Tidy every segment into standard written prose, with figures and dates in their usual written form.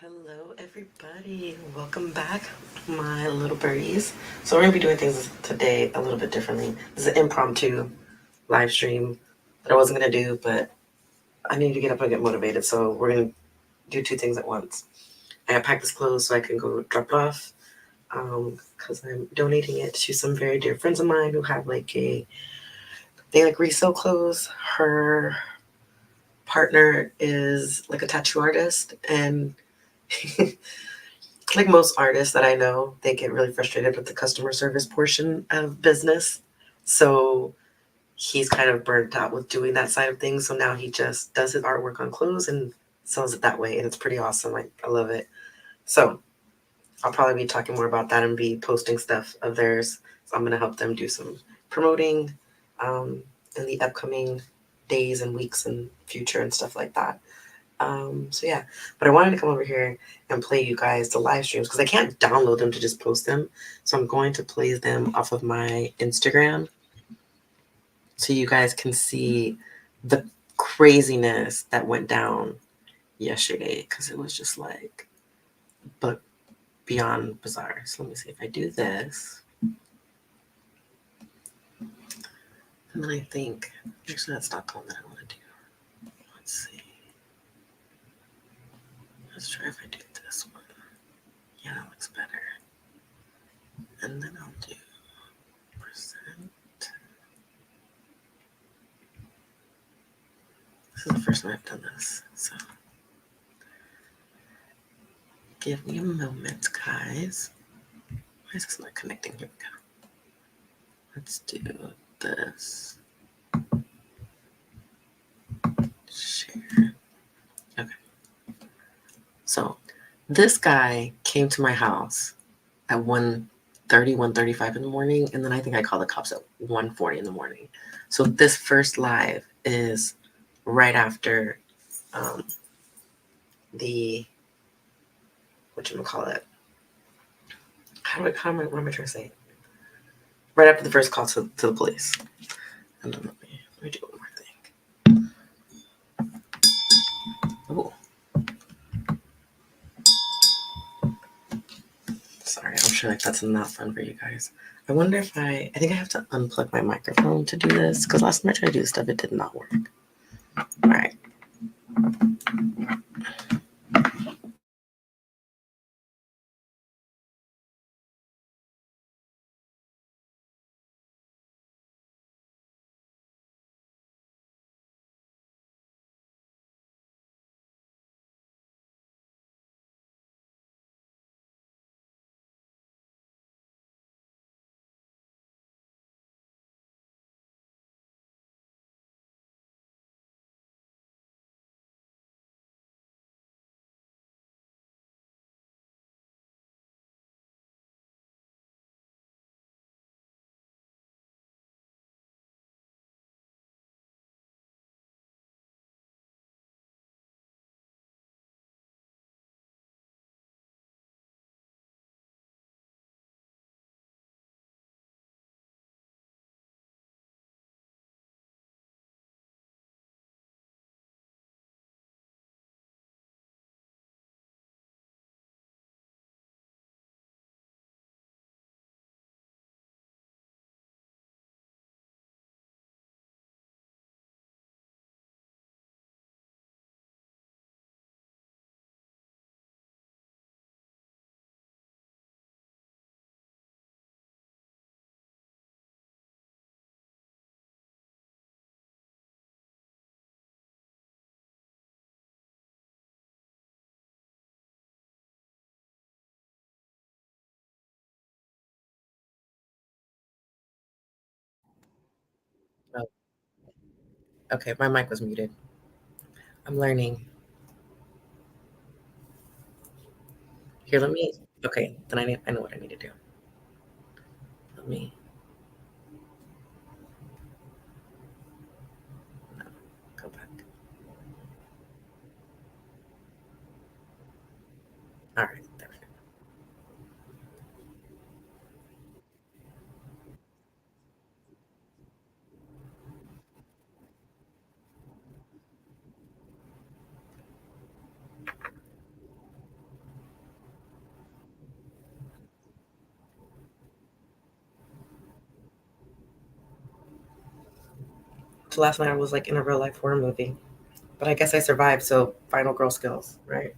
Hello, everybody. Welcome back, my little birdies. So, we're going to be doing things today a little bit differently. This is an impromptu live stream that I wasn't going to do, but I need to get up and get motivated. So, we're going to do two things at once. I got packed this clothes so I can go drop it off because I'm donating it to some very dear friends of mine who have they like resell clothes. Her partner is like a tattoo artist, and like most artists that I know, they get really frustrated with the customer service portion of business. So he's kind of burnt out with doing that side of things. So now he just does his artwork on clothes and sells it that way. And it's pretty awesome. Like, I love it. So I'll probably be talking more about that and be posting stuff of theirs. So I'm going to help them do some promoting in the upcoming days and weeks and future and stuff like that. So yeah, but I wanted to come over here and play you guys the live streams because I can't download them to just post them. So I'm going to play them off of my Instagram so you guys can see the craziness that went down yesterday because it was just like, but beyond bizarre. So let me see if I do this. And then I think, actually, that's not the one that I want to do. Let's see. Let's try if I do this one. Yeah, that looks better. And then I'll do percent. This is the first time I've done this, so give me a moment, guys. Why is this not connecting? Here we go. Let's do this. Share. Okay. So this guy came to my house at 1:30, 1:35 in the morning, and then I think I called the cops at 1:40 in the morning. So this first live is right after um, the whatchamacallit. What am I trying to say? Right after the first call to the police. And then let me do one more thing. Oh, sorry. I'm sure like that's not fun for you guys. I wonder if I think I have to unplug my microphone to do this because last time I tried to do this stuff, it did not work. All right. Oh, okay, my mic was muted. I'm learning. Here, let me. Okay, then I know what I need to do. Let me. No, go back. All right, there we go. So last night I was like in a real life horror movie. But I guess I survived, so final girl skills, right?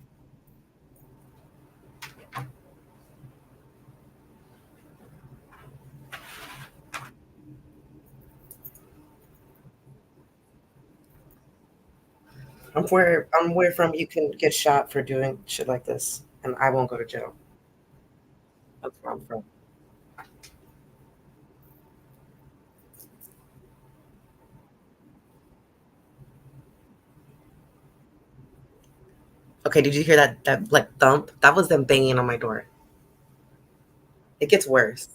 I'm where from you can get shot for doing shit like this, and I won't go to jail. That's where I'm from. Okay, did you hear that like thump? That was them banging on my door. It gets worse.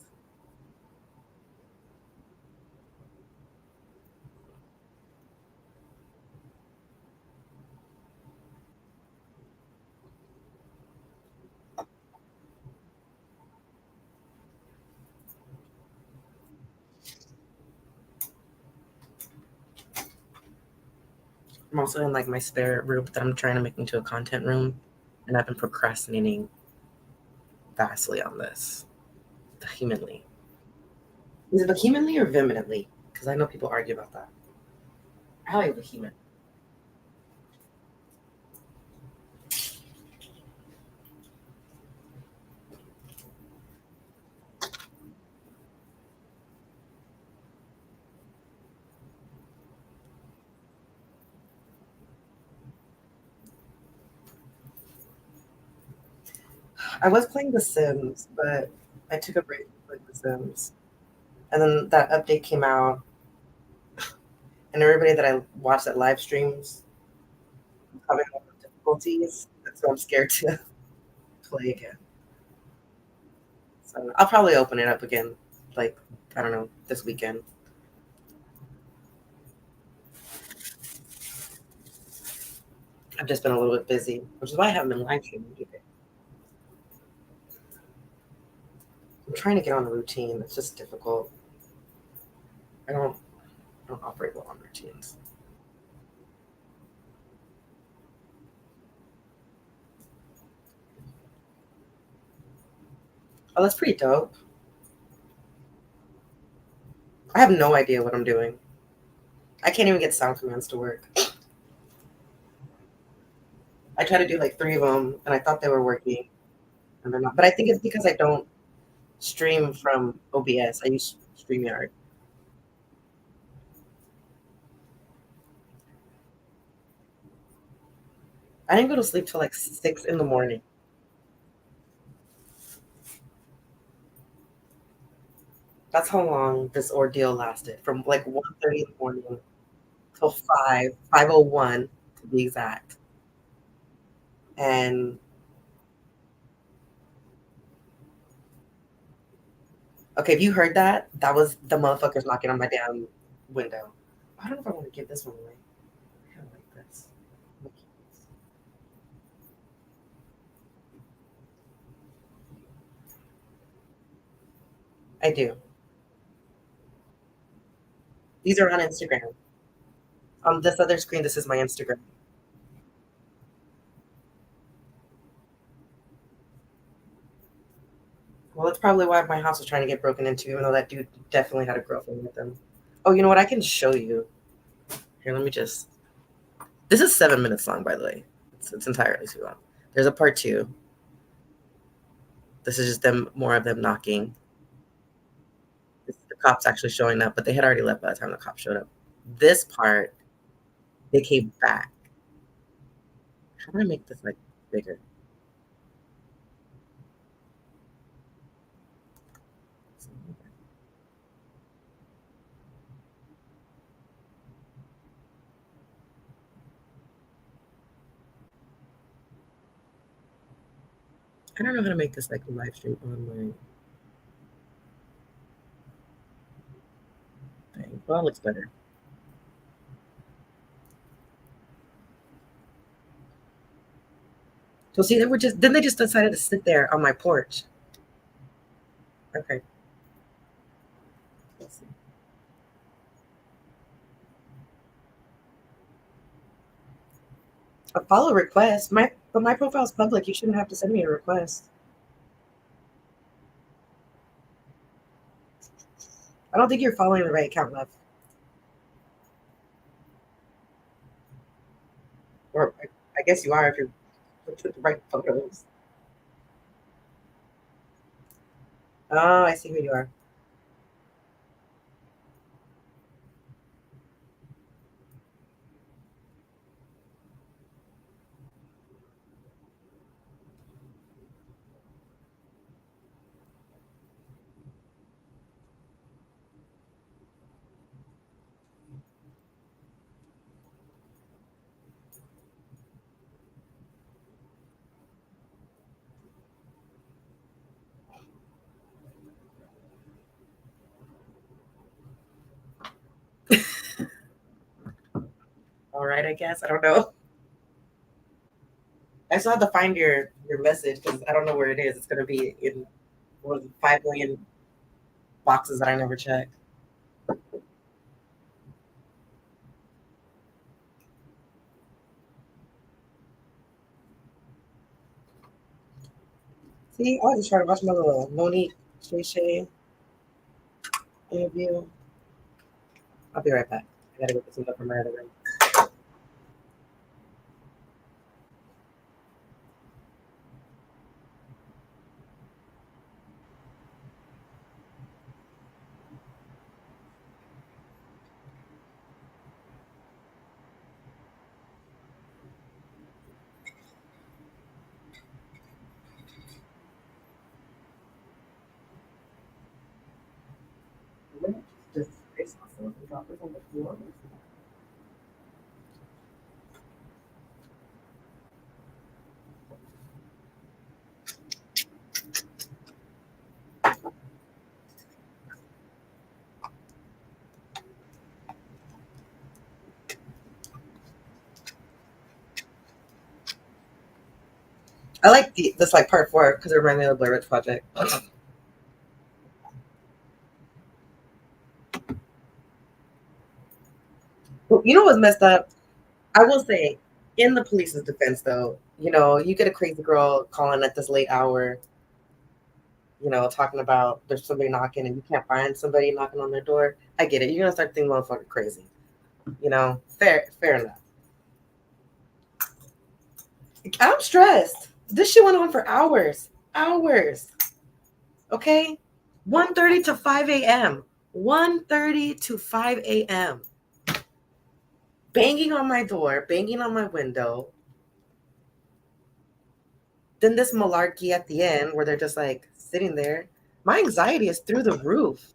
I'm also in like my spare room that I'm trying to make into a content room, and I've been procrastinating vastly on this. Vehemently. Is it vehemently or vehemently? Because I know people argue about that. I like vehement. I was playing The Sims, but I took a break from playing The Sims. And then that update came out, and everybody that I watched that live streams was having a lot of difficulties. So I'm scared to play again. So I'll probably open it up again, like, I don't know, this weekend. I've just been a little bit busy, which is why I haven't been live streaming either. I'm trying to get on a routine. It's just difficult. I don't operate well on routines. Oh, that's pretty dope. I have no idea what I'm doing. I can't even get sound commands to work. I try to do like three of them, and I thought they were working, and they're not. But I think it's because I don't stream from OBS. I use StreamYard. I didn't go to sleep till like 6 in the morning. That's how long this ordeal lasted, from like 1:30 in the morning till 5:01 to be exact. And okay, if you heard that, that was the motherfuckers knocking on my damn window. I don't know if I want to give this one away. I kind of like this. I do. These are on Instagram. On this other screen, this is my Instagram. Well, that's probably why my house was trying to get broken into, even though that dude definitely had a girlfriend with him. Oh, you know what? I can show you. Here, let me just. This is 7 minutes long, by the way. It's entirely too long. There's a part two. This is just them, more of them knocking. It's the cops actually showing up, but they had already left by the time the cops showed up. This part, they came back. How do I make this like bigger? I don't know how to make this like a live stream on my thing. Well, it looks better. So see, they were just then they just decided to sit there on my porch. Okay. Let's see. A follow request. My profile's public. You shouldn't have to send me a request. I don't think you're following the right account, love. I guess you are if you put the right photos. Oh, I see who you are. All right, I guess. I don't know. I still have to find your message because I don't know where it is. It's gonna be in one of the 5 million boxes that I never checked. See, I was just trying to watch my little Monique Shay Shay interview. I'll be right back. I gotta go get some stuff from my other room. Just face myself and drop this on the floor. I like this like part 4 because it reminds me of the Blair Witch Project. You know what's messed up? I will say, in the police's defense, though, you get a crazy girl calling at this late hour, talking about there's somebody knocking and you can't find somebody knocking on their door. I get it. You're gonna start thinking motherfucker crazy. Fair enough. I'm stressed. This shit went on for hours. Hours. Okay? 1:30 to 5 a.m. 1:30 to 5 a.m. Banging on my door, banging on my window. Then this malarkey at the end where they're just like sitting there. My anxiety is through the roof.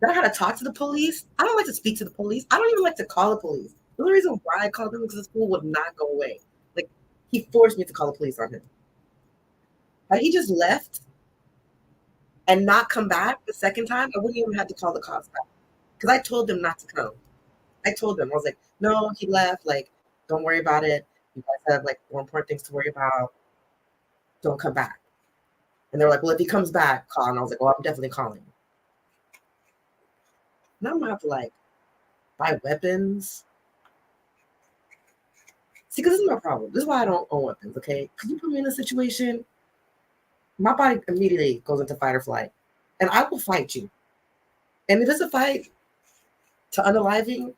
Then I had to talk to the police. I don't like to speak to the police. I don't even like to call the police. The only reason why I called them is because the school would not go away. Like, he forced me to call the police on him. Had he just left and not come back the second time, I wouldn't even have to call the cops back. Because I told them not to come. I told them, I was like, no, he left. Like, don't worry about it. You guys have like more important things to worry about. Don't come back. And they're like, well, if he comes back, call. And I was like, well, I'm definitely calling. Now I'm gonna have to like buy weapons. See, because this is my problem. This is why I don't own weapons, okay? Because you put me in a situation, my body immediately goes into fight or flight. And I will fight you. And if it's a fight to unaliving,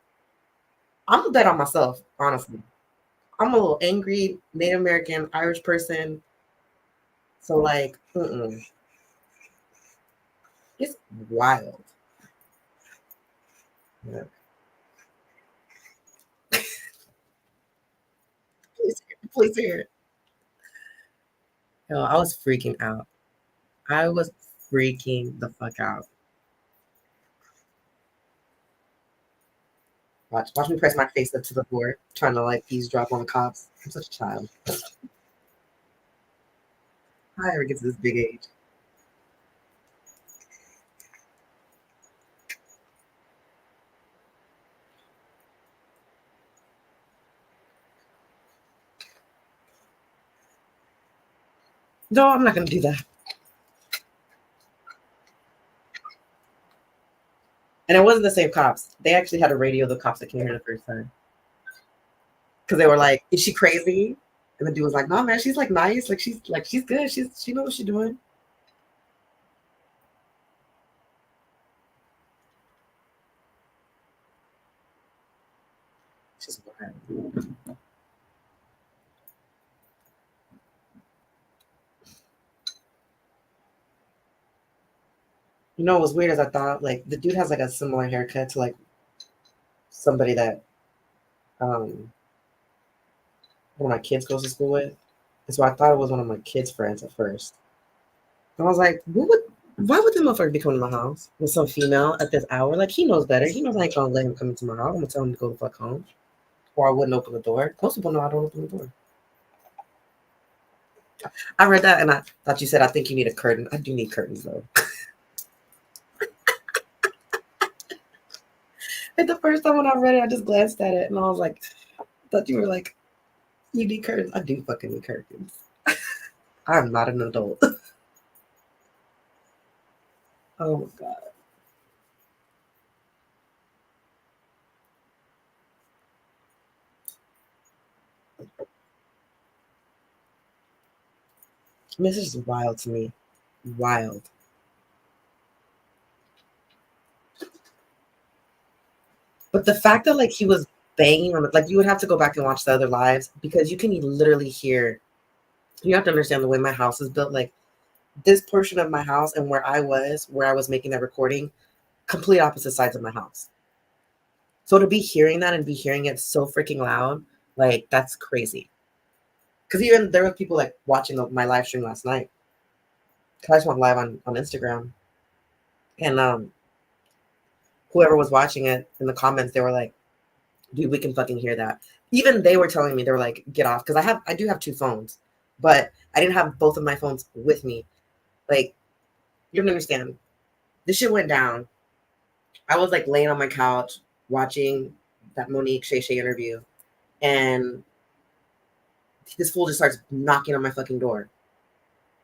I'm gonna bet on myself, honestly. I'm a little angry Native American Irish person. So like, it's wild. Yeah. Please hear it. Yo, I was freaking out. I was freaking the fuck out. Watch me press my face up to the floor, trying to like eavesdrop on the cops. I'm such a child. How I ever get to this big age? No, I'm not gonna do that. And it wasn't the same cops. They actually had a radio the cops that came here the first time. Because they were like, is she crazy? And the dude was like, no, man, she's like nice. She's good. She knows what she's doing. She's wild. You know what was weird is I thought like the dude has like a similar haircut to like somebody that um one of my kids goes to school with. And so I thought it was one of my kids' friends at first. And I was like, why would this motherfucker be coming to my house with some female at this hour? Like he knows better. He knows I ain't gonna let him come into my house. I'm gonna tell him to go the fuck home. Or I wouldn't open the door. Most people know I don't open the door. I read that and I thought you said I think you need a curtain. I do need curtains though. And the first time when I read it, I just glanced at it and I was like, I thought you were like, you need curtains. I do fucking need curtains. I'm not an adult. Oh my god. I mean, this is just wild to me. Wild. But the fact that like he was banging on it, like you would have to go back and watch the other lives because you can literally hear. You have to understand the way my house is built. Like this portion of my house and where I was making that recording, complete opposite sides of my house. So to be hearing that and be hearing it so freaking loud, like that's crazy. Because even there were people like watching my live stream last night. Cause I just went live on Instagram, and whoever was watching it in the comments, they were like, "Dude, we can fucking hear that." Even they were telling me they were like, "Get off," because I do have two phones, but I didn't have both of my phones with me. Like you don't understand. This shit went down. I was like laying on my couch watching that Monique Shay Shay interview, and this fool just starts knocking on my fucking door.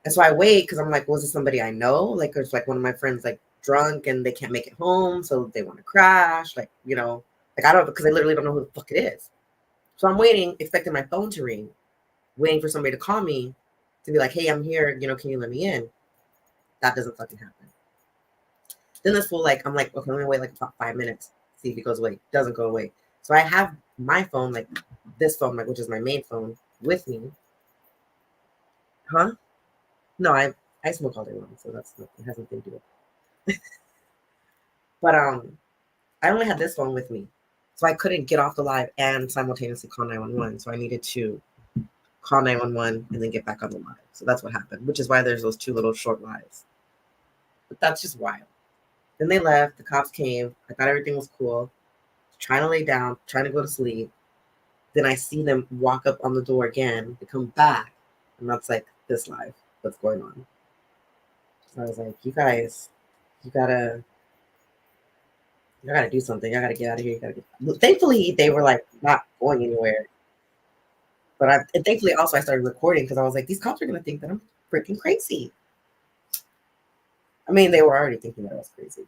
And so I wait because I'm like, was it somebody I know? Like, it's like one of my friends like drunk and they can't make it home, so they want to crash. Like, like I don't because I literally don't know who the fuck it is. So I'm waiting, expecting my phone to ring, waiting for somebody to call me to be like, hey, I'm here. Can you let me in? That doesn't fucking happen. Then this fool like, I'm like, okay, let me wait like about 5 minutes, see if he goes away. Doesn't go away. So I have my phone, like this phone, like which is my main phone, with me. Huh? No, I smoke all day long, so that's not, it has nothing to do with it. But I only had this phone with me. So I couldn't get off the live and simultaneously call 911. So I needed to call 911 and then get back on the live. So that's what happened, which is why there's those two little short lives. But that's just wild. Then they left, the cops came. I thought everything was cool. Trying to lay down, trying to go to sleep. Then I see them walk up on the door again. They come back. And that's like this live. What's going on? So I was like, you guys, you gotta do something. I gotta get out of here. You gotta get. Thankfully, they were like not going anywhere. But and thankfully also I started recording because I was like, these cops are gonna think that I'm freaking crazy. I mean, they were already thinking that I was crazy.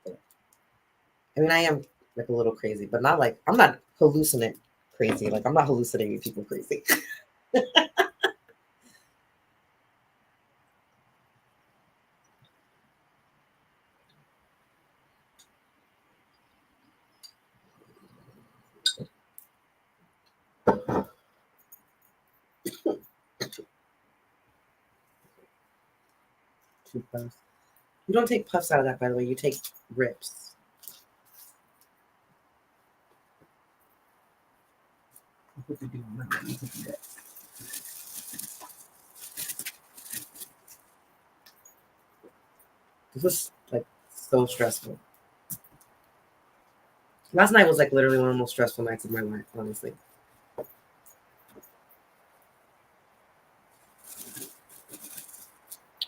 I mean, I am like a little crazy, but not like I'm not hallucinate crazy. Like I'm not hallucinating people crazy. Two puffs. You don't take puffs out of that, by the way. You take rips. This was like so stressful. Last night was like literally one of the most stressful nights of my life, honestly.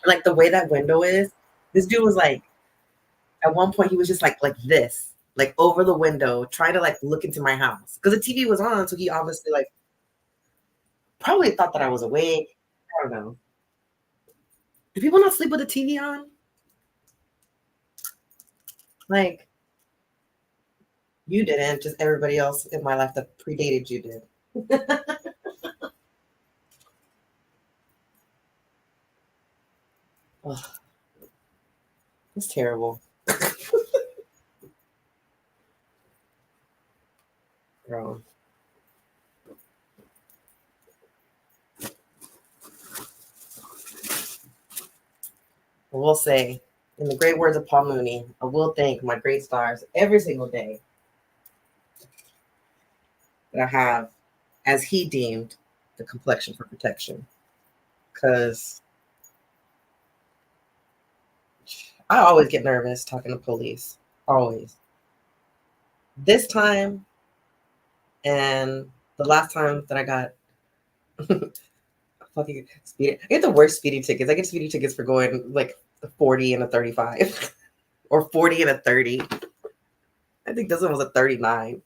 Like the way that window is, this dude was like, at one point he was just like this, like over the window, trying to like look into my house because the TV was on, so he obviously like probably thought that I was awake. I don't know. Do people not sleep with the TV on? Like you didn't, just everybody else in my life that predated you did. Ugh, it's terrible. I will say, in the great words of Paul Mooney, I will thank my great stars every single day that I have, as he deemed, the complexion for protection. Because I always get nervous talking to police. Always. This time and the last time that I got fucking speeding, I get the worst speeding tickets. I get speeding tickets for going like 40 and a 35 or 40 and a 30. I think this one was a 39.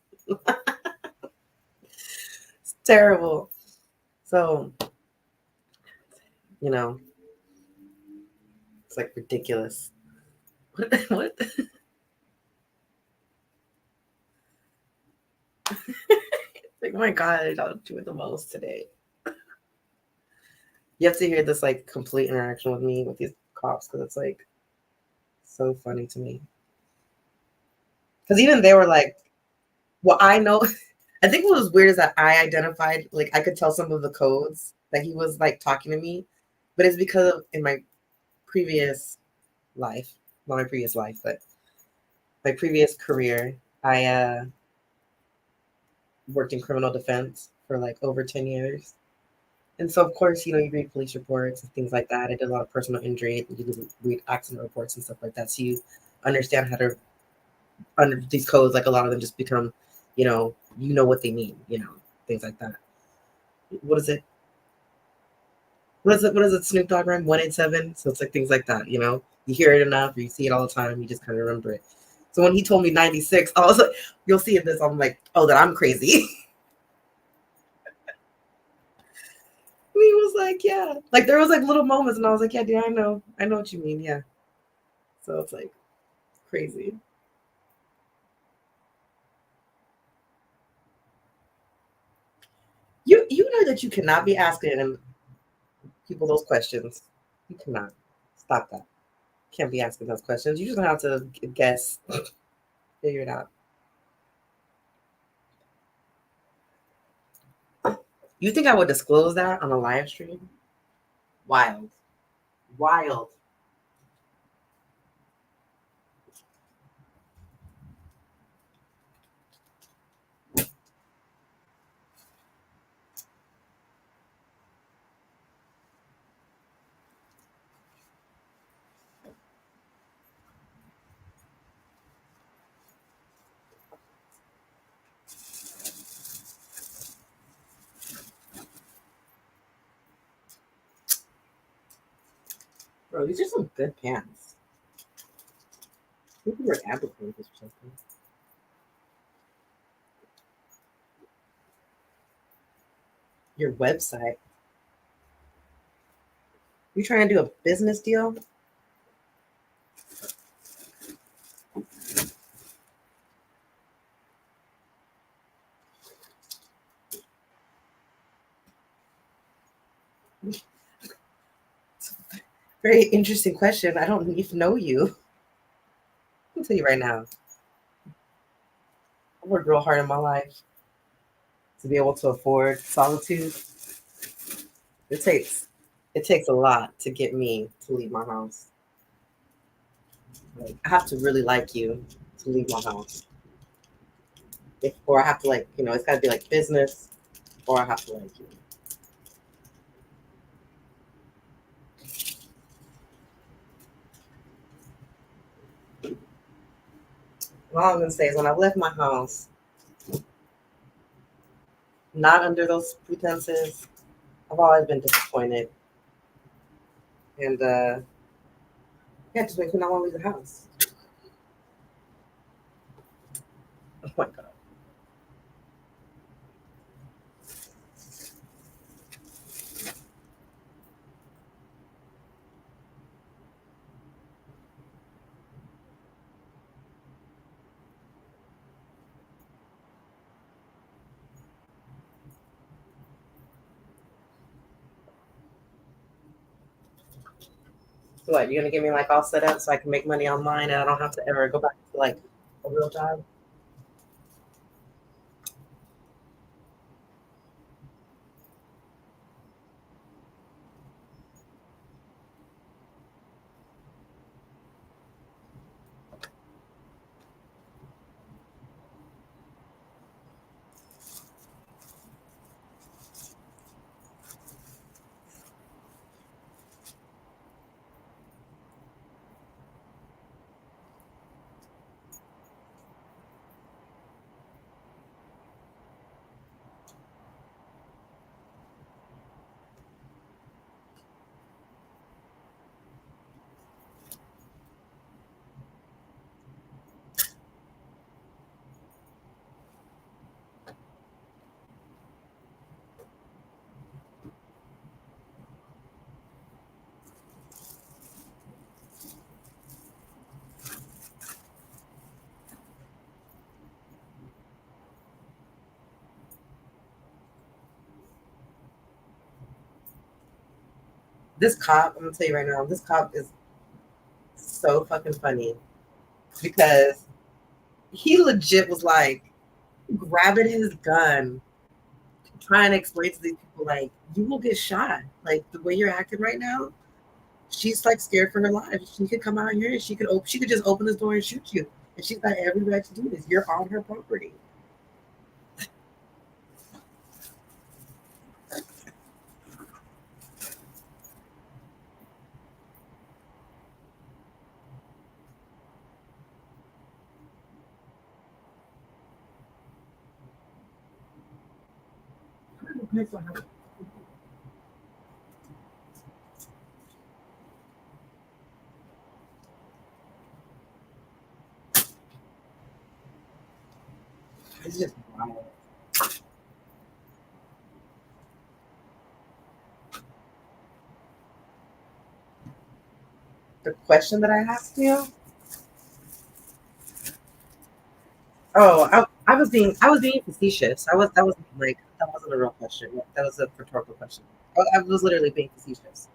It's terrible. So, you know, it's like ridiculous. What? Like, oh my God, I don't do it the most today. You have to hear this like complete interaction with me with these cops because it's like so funny to me. Because even they were like, well, I know. I think what was weird is that I identified, like, I could tell some of the codes that he was like talking to me, but it's because of in my previous life, not my previous life, but my previous career, I worked in criminal defense for like over 10 years. And so, of course, you read police reports and things like that. I did a lot of personal injury. You read accident reports and stuff like that. So you understand how to, under these codes, like a lot of them just become, what they mean, things like that. What is it? What is it? Snoop Dogg rhyme? 187. So it's like things like that, You hear it enough, or you see it all the time, you just kind of remember it. So when he told me 96, I was like, you'll see in this, I'm like, oh, that I'm crazy. He was like, yeah. Like there was like little moments and I was like, yeah, dude, I know what you mean. Yeah. So it's like crazy. You know that you cannot be asking people those questions. You cannot. Stop that. Can't be asking those questions. You just have to guess, figure it out. You think I would disclose that on a live stream? Wild. Wild. Bro, these are some good pants. Maybe we're advocating or something. Your website. You trying to do a business deal? Very interesting question. I don't even know you. I'll tell you right now. I worked real hard in my life to be able to afford solitude. It takes a lot to get me to leave my house. Like I have to really like you to leave my house. Or I have to like, it's gotta be like business, or I have to like you. And all I'm gonna say is when I left my house, not under those pretenses, I've always been disappointed. And yeah, just makes me not want to leave the house. Oh my god. So what, you're gonna get me like all set up so I can make money online and I don't have to ever go back to like a real job? This cop, I'm gonna tell you right now, this cop is so fucking funny because he legit was like grabbing his gun, trying to explain to these people like, you will get shot. Like the way you're acting right now, she's like scared for her life. She could come out here and she could just open this door and shoot you. And she's got every right to do this. You're on her property. It's just wild. The question that I asked you. Oh, I was being facetious. That was like that wasn't a real question. That was a rhetorical question. I was literally being facetious.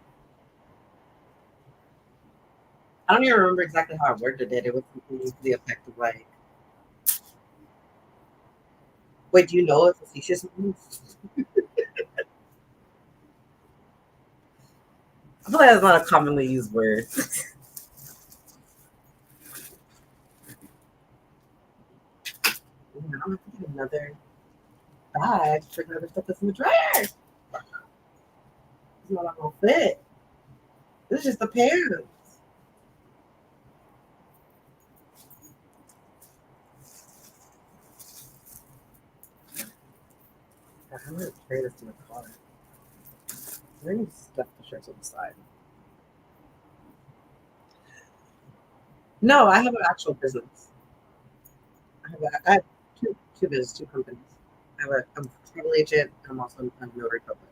I don't even remember exactly how I worded it. It was something to the effect of like, "Wait, do you know what facetious means?" I feel like that's not a commonly used word. I'm gonna get another bag for another stuff that's in the dryer. It's not gonna fit. This is just a pair. I'm gonna carry this to my car. Where do you stuff the shirts on the side? No, I have an actual business. I have two business, two companies. I'm a travel agent. I'm also a notary public,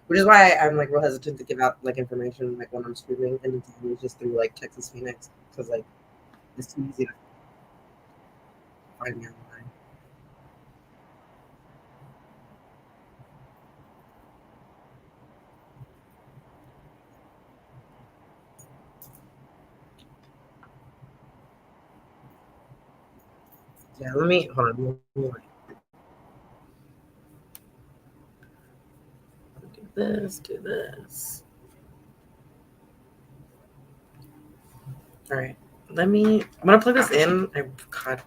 which is why I'm like real hesitant to give out like information like when I'm streaming and it's just through like Texas Phoenix because like it's too easy to find me online. Yeah, let me hold on. Do this, do this. All right, I'm gonna plug this in. God,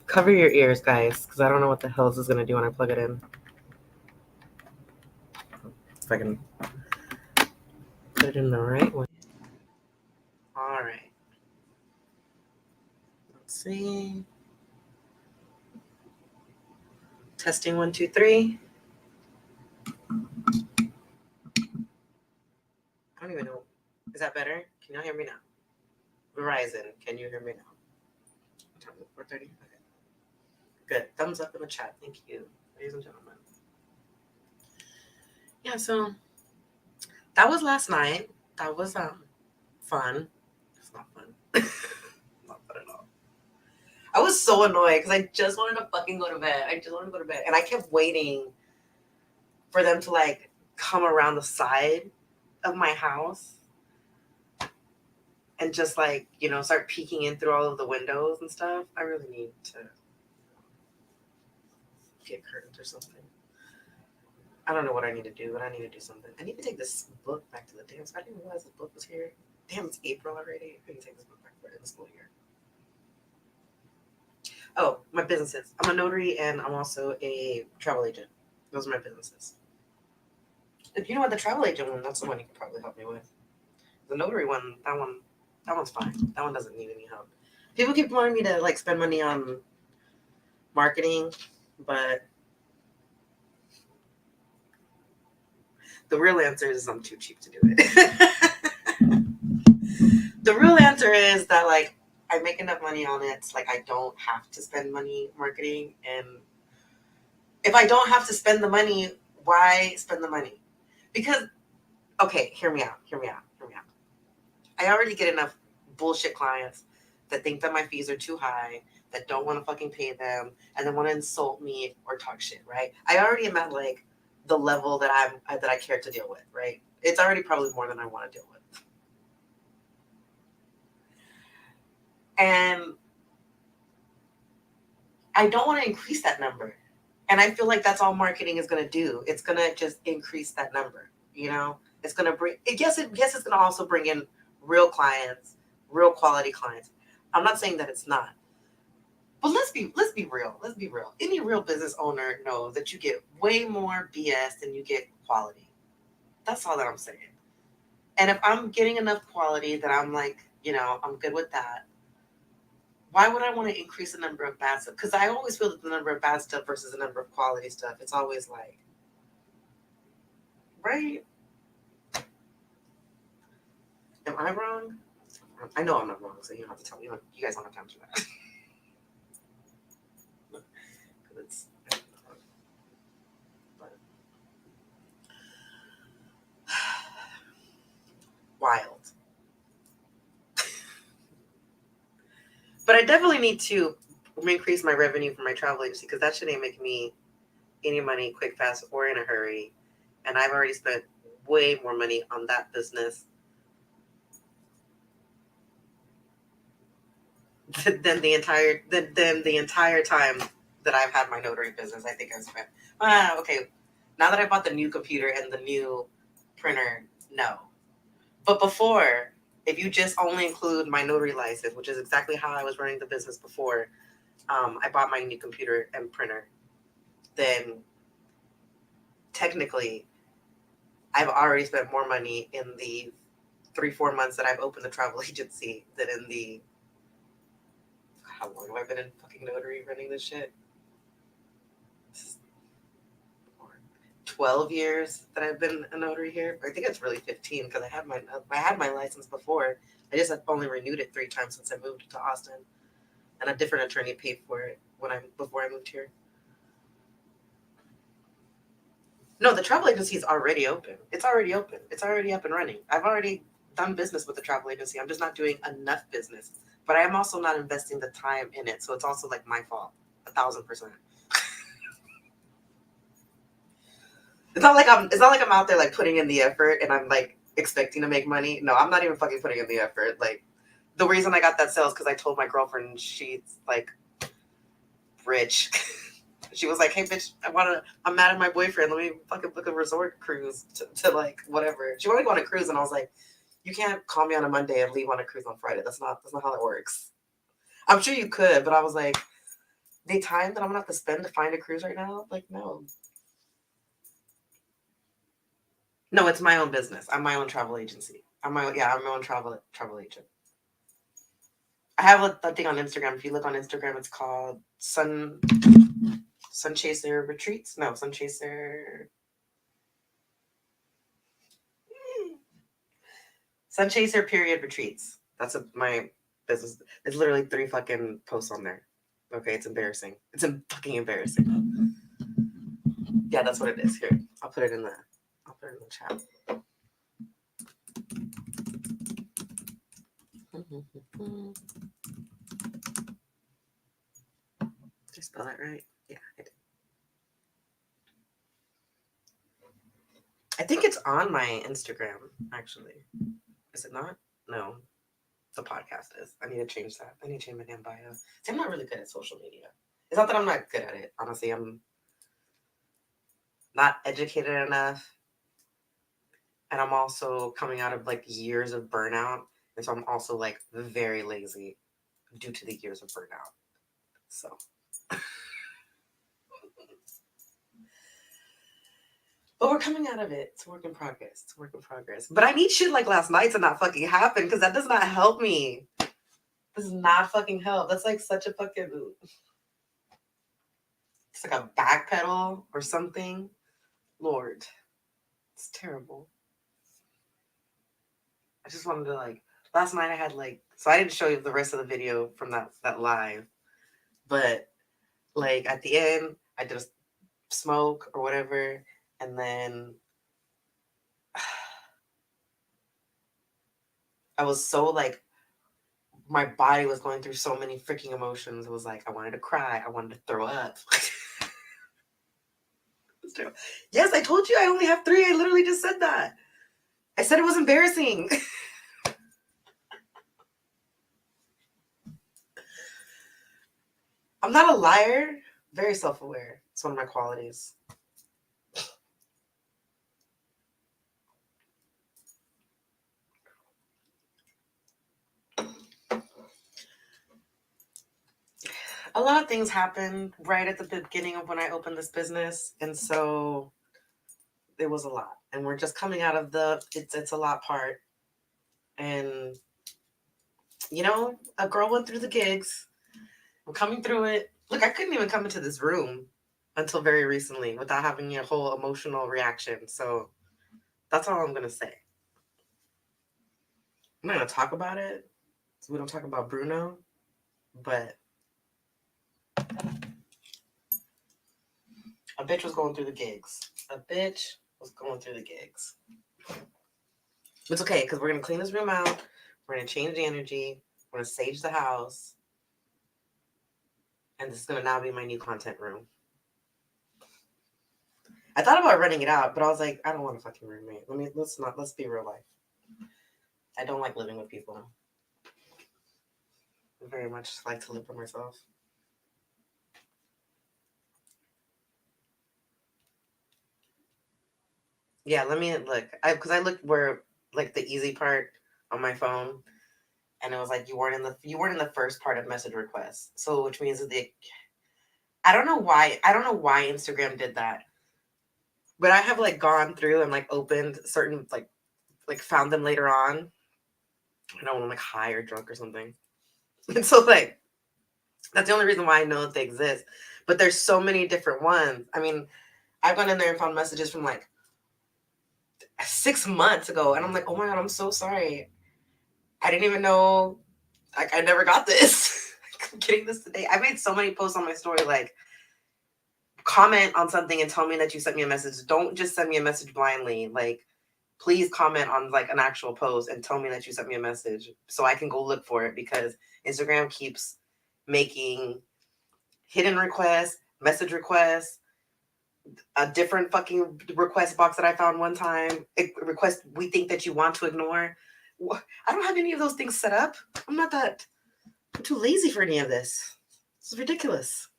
cover your ears, guys, because I don't know what the hell this is gonna do when I plug it in. If I can put it in the right way. All right. Let's see. Testing 1, 2, 3. I don't even know. Is that better? Can y'all hear me now? Verizon, can you hear me now? What time is it? 4:30? Okay. Good. Thumbs up in the chat. Thank you, ladies and gentlemen. Yeah, so that was last night. That was fun. It's not fun. Not fun at all. I was so annoyed because I just wanted to fucking go to bed. I just wanted to go to bed. And I kept waiting for them to like come around the side of my house and just like, start peeking in through all of the windows and stuff. I really need to get curtains or something. I don't know what I need to do, but I need to do something. I need to take this book back to the damn. I didn't realize this book was here. Damn, it's April already. I need to take this book back for the school year. Oh, my businesses. I'm a notary and I'm also a travel agent. Those are my businesses. If you know what the travel agent one, that's the one you could probably help me with. The notary one, that one's fine. That one doesn't need any help. People keep wanting me to like spend money on marketing, but the real answer is I'm too cheap to do it. The real answer is that like I make enough money on it, like I don't have to spend money marketing. And if I don't have to spend the money, why spend the money? Because okay, hear me out. I already get enough bullshit clients that think that my fees are too high, that don't want to fucking pay them, and then want to insult me or talk shit, right? I already am at like the level that I care to deal with, right? It's already probably more than I want to deal with. And I don't want to increase that number. And I feel like that's all marketing is going to do. It's going to just increase that number, you know? It's going to bring yes it's going to also bring in real clients, real quality clients. I'm not saying that it's not. But let's be real. Let's be real. Any real business owner knows that you get way more BS than you get quality. That's all that I'm saying. And if I'm getting enough quality that I'm like, I'm good with that, why would I want to increase the number of bad stuff? Because I always feel that the number of bad stuff versus the number of quality stuff, it's always like, right? Am I wrong? I know I'm not wrong, so you don't have to tell me. You guys don't have time for that. it's, but, wild. But I definitely need to increase my revenue for my travel agency because that shit ain't making me any money quick, fast, or in a hurry. And I've already spent way more money on that business than the entire time that I've had my notary business. I think I've spent okay. Now that I bought the new computer and the new printer, no. But before, if you just only include my notary license, which is exactly how I was running the business before, I bought my new computer and printer, then technically I've already spent more money in the 3-4 months that I've opened the travel agency than in the how long have I been in fucking notary running this shit? 12 years that I've been a notary here. I think it's really 15 because I had my license before. I just have only renewed it 3 times since I moved to Austin, and a different attorney paid for it before I moved here. No, the travel agency is already open. It's already open. It's already up and running. I've already done business with the travel agency. I'm just not doing enough business. But I am also not investing the time in it. So it's also like my fault. 1,000%. It's not like I'm out there like putting in the effort and I'm like expecting to make money. No, I'm not even fucking putting in the effort. Like the reason I got that sale is because I told my girlfriend she's like rich. She was like, "Hey, bitch, I'm mad at my boyfriend. Let me fucking book a resort cruise to like whatever." She wanted to go on a cruise, and I was like, "You can't call me on a Monday and leave on a cruise on Friday. That's not how it works." I'm sure you could, but I was like, the time that I'm gonna have to spend to find a cruise right now, like no. No, it's my own business. I'm my own travel agency. I'm my own travel agent. I have a thing on Instagram. If you look on Instagram, it's called Sun Chaser Retreats. No, Sun Chaser period retreats. That's my business. It's literally 3 fucking posts on there. Okay, it's embarrassing. It's fucking embarrassing. Yeah, that's what it is. Here, I'll put it in the chat. Did I spell that right? Yeah, I did. I think it's on my Instagram, actually. Is it not? No. The podcast is. I need to change that. I need to change my damn bio. See, I'm not really good at social media. It's not that I'm not good at it. Honestly, I'm not educated enough. And I'm also coming out of like years of burnout. And so I'm also like very lazy due to the years of burnout. So but we're coming out of it. It's a work in progress. It's a work in progress. But I need shit like last night to not fucking happen because that does not help me. This does not fucking help. That's like such a fucking it's like a backpedal or something. Lord. It's terrible. I just wanted to like last night I had like so I didn't show you the rest of the video from that live, but like at the end I did a smoke or whatever, and then I was so like my body was going through so many freaking emotions. It was like I wanted to cry, I wanted to throw up. Yes, I told you I only have 3. I literally just said that. I said it was embarrassing. I'm not a liar. Very self-aware. It's one of my qualities. A lot of things happened right at the beginning of when I opened this business, and so it was a lot. And we're just coming out of the it's a lot part. And a girl went through the gigs. I'm coming through it. Look, I couldn't even come into this room until very recently without having a whole emotional reaction. So that's all I'm gonna say. I'm not gonna talk about it. So we don't talk about Bruno, but a bitch was going through the gigs. A bitch was going through the gigs. It's okay because we're gonna clean this room out. We're gonna change the energy. We're gonna sage the house, and this is gonna now be my new content room. I thought about renting it out, but I was like, I don't want a fucking roommate. Let's be real life. I don't like living with people. I very much like to live by myself. Yeah, let me look. Because I looked where like the easy part on my phone, and it was like you weren't in the first part of message requests. So which means that I don't know why Instagram did that, but I have like gone through and like opened certain like found them later on. I know when I'm like high or drunk or something, and so like that's the only reason why I know that they exist. But there's so many different ones. I mean, I've gone in there and found messages from like 6 months ago, and I'm like, oh my god, I'm so sorry. I didn't even know. Like, I never got this. I'm getting this today. I made so many posts on my story, like, comment on something and tell me that you sent me a message. Don't just send me a message blindly. Like, please comment on like an actual post and tell me that you sent me a message so I can go look for it, because Instagram keeps making hidden requests, message requests, a different fucking request box that I found one time. Request we think that you want to ignore. I don't have any of those things set up. I'm too lazy for any of this. This is ridiculous.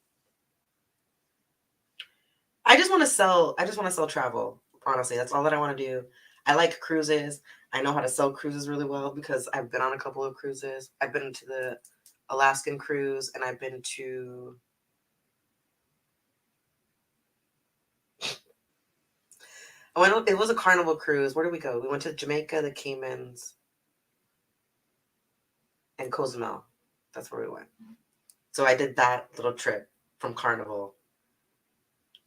I just want to sell travel. Honestly, that's all that I want to do. I like cruises. I know how to sell cruises really well because I've been on a couple of cruises. I've been to the Alaskan cruise, and I've been to it was a Carnival cruise. Where did we go? We went to Jamaica, the Caymans, and Cozumel. That's where we went. So I did that little trip from Carnival.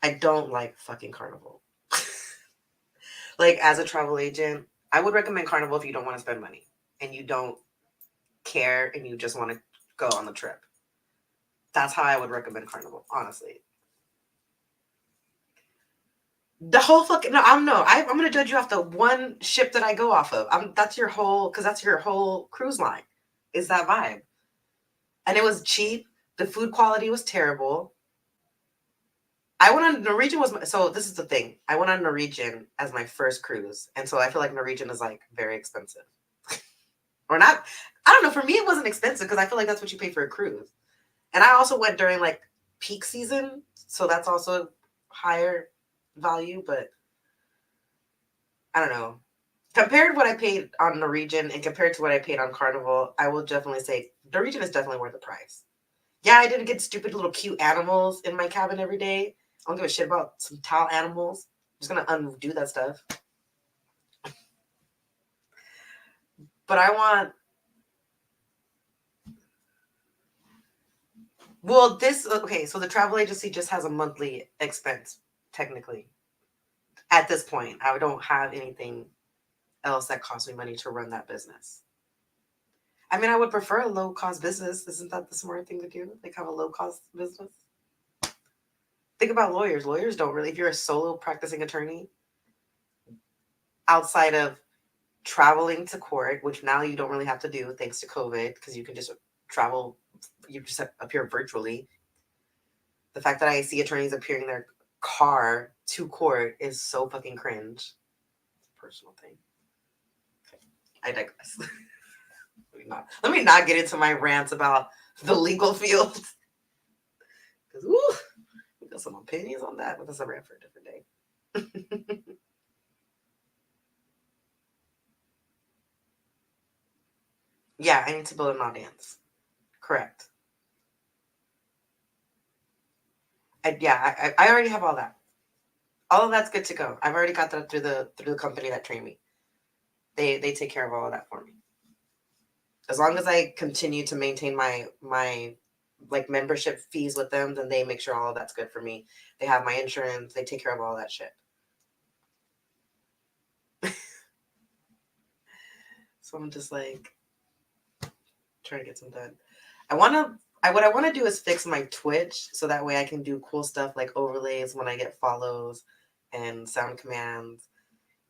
I don't like fucking Carnival. Like, as a travel agent, I would recommend Carnival if you don't want to spend money and you don't care and you just want to go on the trip. That's how I would recommend Carnival, honestly. The whole fucking I'm gonna judge you off the one ship that I go off of. That's your whole cruise line, is that vibe. And it was cheap. The food quality was terrible. I went on Norwegian so this is the thing. I went on Norwegian as my first cruise, and so I feel like Norwegian is like very expensive, or not. I don't know. For me, it wasn't expensive because I feel like that's what you pay for a cruise. And I also went during like peak season, so that's also higher value. But I don't know. Compared to what I paid on Norwegian and compared to what I paid on Carnival, I will definitely say Norwegian is definitely worth the price. Yeah, I didn't get stupid little cute animals in my cabin every day. I don't give a shit about some tall animals. I'm just gonna undo that stuff. But I want. Well, okay. So the travel agency just has a monthly expense, technically. At this point, I don't have anything else that costs me money to run that business. I mean, I would prefer a low cost business. Isn't that the smart thing to do? Like, have a low cost business. Think about lawyers. Lawyers don't really. If you're a solo practicing attorney, outside of traveling to court, which now you don't really have to do thanks to COVID, because you can just travel, you just appear virtually. The fact that I see attorneys appearing their car to court is so fucking cringe. Personal thing. Okay. I digress. Let me not get into my rants about the legal field. Because, we got some opinions on that, but that's a rant for a different day. Yeah, I need to build an audience. Correct. I already have all that. All of that's good to go. I've already got that through the company that trained me. They take care of all of that for me. As long as I continue to maintain my like membership fees with them, then they make sure all of that's good for me. They have my insurance. They take care of all that shit. So I'm just like trying to get some done. What I want to do is fix my Twitch so that way I can do cool stuff like overlays when I get follows and sound commands.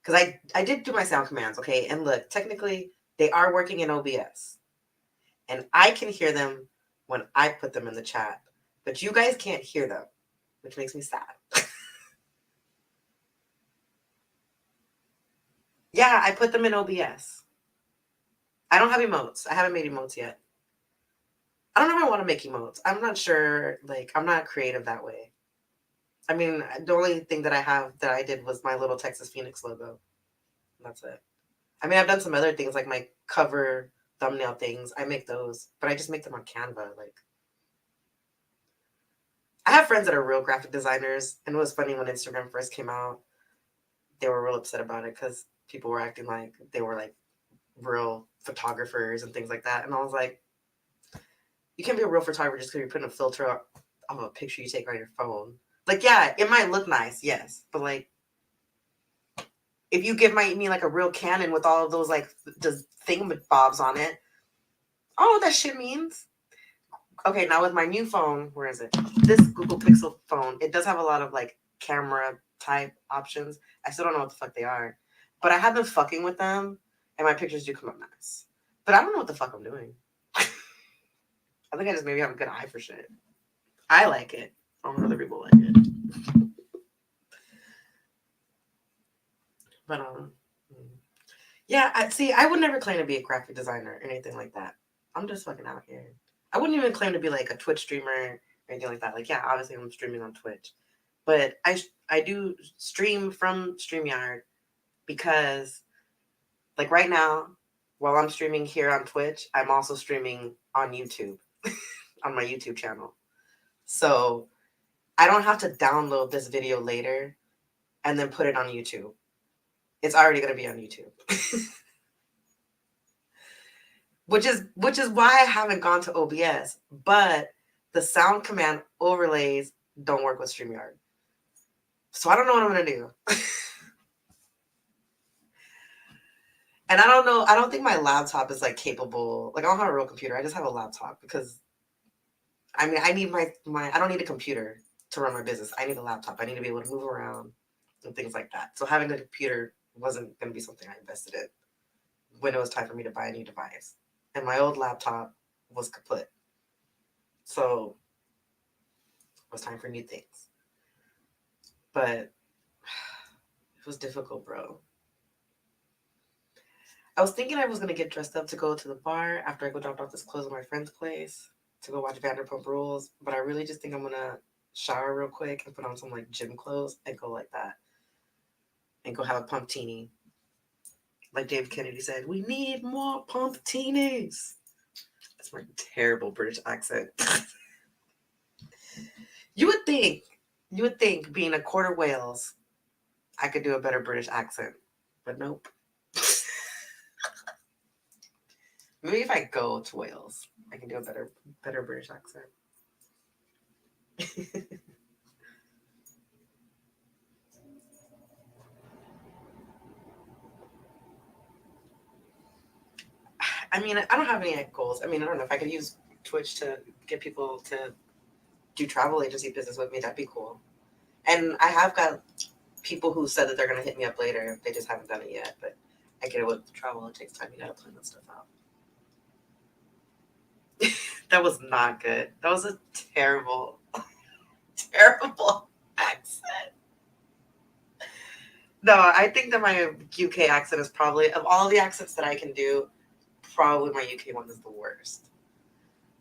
Because I did do my sound commands, okay? And look, technically they are working in OBS. And I can hear them when I put them in the chat. But you guys can't hear them, which makes me sad. Yeah, I put them in OBS. I don't have emotes. I haven't made emotes yet. I don't know if I want to make emotes. I'm not sure. Like, I'm not creative that way. I mean, the only thing that I have that I did was my little Texas Phoenix logo. That's it. I mean, I've done some other things like my cover thumbnail things. I make those, but I just make them on Canva. Like, I have friends that are real graphic designers, and it was funny when Instagram first came out. They were real upset about it because people were acting like they were like real photographers and things like that. And I was like, you can't be a real photographer just because you're putting a filter of a picture you take on your phone. Like, yeah, it might look nice, yes, but like, if you give me like a real Canon with all of those like the thingamabobs on it, I don't know what that shit means. Okay, now with my new phone, where is it? This Google Pixel phone, it does have a lot of like camera type options. I still don't know what the fuck they are, but I have been fucking with them, and my pictures do come up nice. But I don't know what the fuck I'm doing. I think I just maybe have a good eye for shit. I like it. I don't know other people like it. But yeah. I would never claim to be a graphic designer or anything like that. I'm just fucking out here. I wouldn't even claim to be like a Twitch streamer or anything like that. Like, yeah, obviously I'm streaming on Twitch, but I do stream from StreamYard because, like, right now, while I'm streaming here on Twitch, I'm also streaming on YouTube on my YouTube channel. So I don't have to download this video later and then put it on YouTube. It's already going to be on YouTube. which is why I haven't gone to OBS, but the sound command overlays don't work with StreamYard. So I don't know what I'm going to do. And I don't know, I don't think my laptop is like capable. Like, I don't have a real computer. I just have a laptop because I mean, I need my I don't need a computer to run my business. I need a laptop. I need to be able to move around and things like that. So having a computer wasn't going to be something I invested in when it was time for me to buy a new device. And my old laptop was kaput. So it was time for new things. But it was difficult, bro. I was thinking I was going to get dressed up to go to the bar after I go drop off this clothes at my friend's place to go watch Vanderpump Rules. But I really just think I'm going to shower real quick and put on some like gym clothes and go like that. And go have a pumptini. Like David Kennedy said, we need more pumptinis. That's my terrible British accent. You would think being a quarter Wales, I could do a better British accent. But nope. Maybe if I go to Wales, I can do a better British accent. I mean, I don't have any goals. I mean, I don't know if I could use Twitch to get people to do travel agency business with me. That'd be cool. And I have got people who said that they're going to hit me up later. They just haven't done it yet. But I get it with travel. It takes time. You got to plan that stuff out. That was not good. That was a terrible, terrible. accent. No, I think that my UK accent is probably, of all the accents that I can do, probably my UK one is the worst.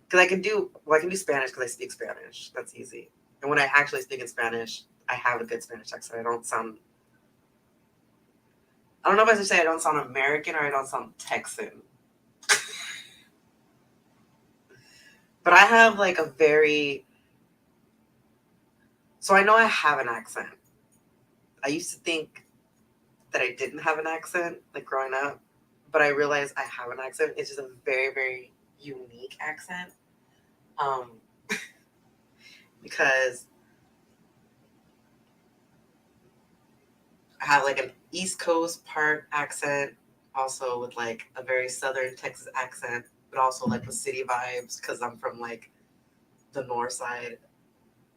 Because I can do Spanish because I speak Spanish. That's easy. And when I actually speak in Spanish, I have a good Spanish accent. I don't know if I should say I don't sound American or I don't sound Texan. But I have like so I know I have an accent. I used to think that I didn't have an accent, like growing up, but I realized I have an accent. It's just a very, very unique accent. Um, because I have like an East Coast part accent, also with like a very Southern Texas accent, but also like with city vibes because I'm from like the north side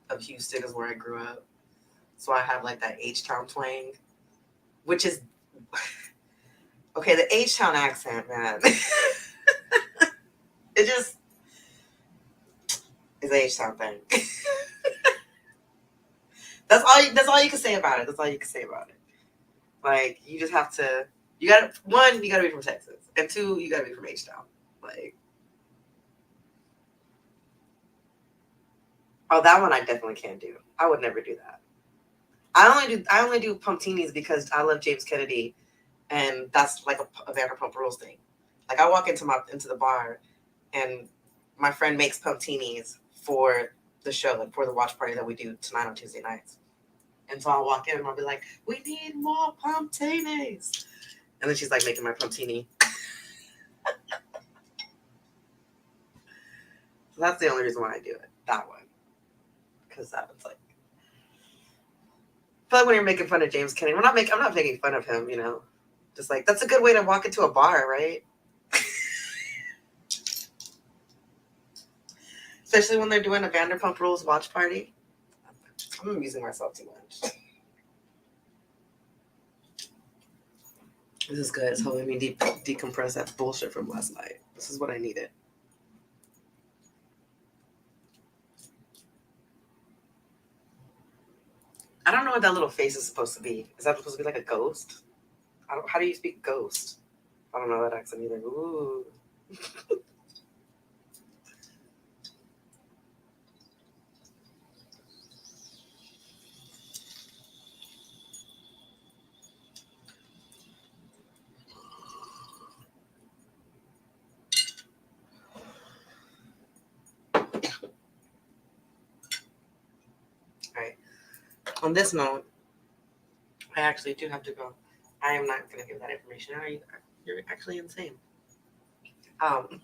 of Houston is where I grew up. So I have like that H-Town twang, which is okay, the H-Town accent, man. It just is a H-Town thing. That's all you can say about it. That's all you can say about it. Like you just have to you gotta be from Texas. And two, you gotta be from H-Town. Like oh, that one I definitely can't do. I would never do that. I only do Pumptinis because I love James Kennedy, and that's like a Vanderpump Rules thing. Like I walk into the bar, and my friend makes Pumptinis for the show, like for the watch party that we do tonight on Tuesday nights. And so I'll walk in and I'll be like, "We need more Pumptinis," and then she's like making my Pumptini. So that's the only reason why I do it. That one, because that one's like. I feel like when you're making fun of James Kennedy, I'm not making fun of him, you know. Just like that's a good way to walk into a bar, right? Especially when they're doing a Vanderpump Rules watch party. I'm amusing myself too much. This is good. It's helping me decompress that bullshit from last night. This is what I needed. I don't know what that little face is supposed to be. Is that supposed to be like a ghost? How do you speak ghost? I don't know that accent either. Ooh. All right. On this note, I actually do have to go. I am not going to give that information out either. You're actually insane. Um,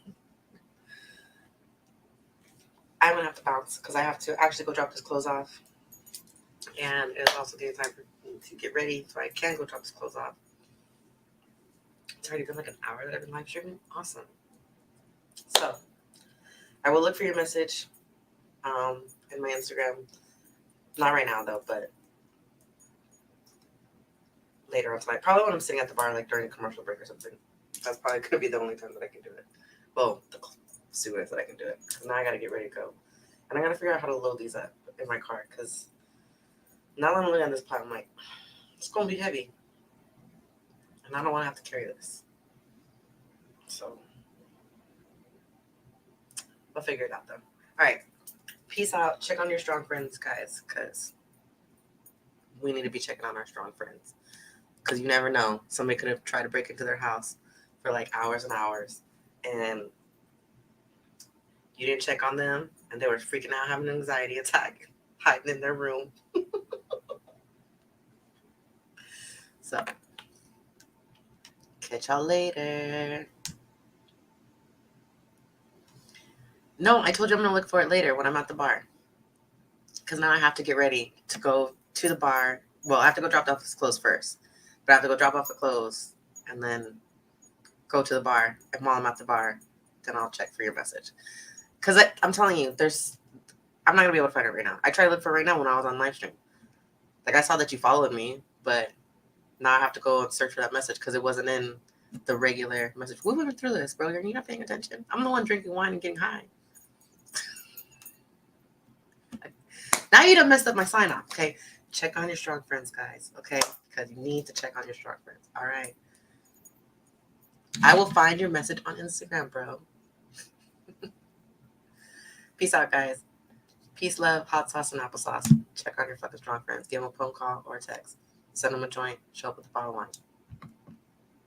I'm going to have to bounce because I have to actually go drop this clothes off. And it's also getting time for me to get ready so I can go drop this clothes off. It's already been like an hour that I've been live streaming. Awesome. So I will look for your message in my Instagram. Not right now though, but later on tonight. Probably when I'm sitting at the bar, like during a commercial break or something. That's probably could be the only time that I can do it. Well, the soonest that I can do it. Because now I gotta get ready to go. And I gotta figure out how to load these up in my car because now that I'm looking at this pot, I'm like, it's gonna be heavy. And I don't wanna have to carry this. So I'll figure it out though. Alright. Peace out. Check on your strong friends, guys, because we need to be checking on our strong friends. Because you never know. Somebody could have tried to break into their house for like hours and hours, and you didn't check on them, and they were freaking out, having an anxiety attack, hiding in their room. So, catch y'all later. No, I told you I'm going to look for it later when I'm at the bar. Because now I have to get ready to go to the bar. Well, I have to go drop off his clothes first. But I have to go drop off the clothes and then go to the bar. And while I'm at the bar, then I'll check for your message. Because I'm telling you, I'm not going to be able to find it right now. I tried to look for it right now when I was on live stream. Like, I saw that you followed me, but now I have to go and search for that message because it wasn't in the regular message. We went through this, bro. You're not paying attention. I'm the one drinking wine and getting high. Now you done messed up my sign off. Okay. Check on your strong friends, guys. Okay. Because you need to check on your strong friends. All right. I will find your message on Instagram, bro. Peace out, guys. Peace, love, hot sauce, and applesauce. Check on your fucking strong friends. Give them a phone call or a text. Send them a joint. Show up with the bottle of wine.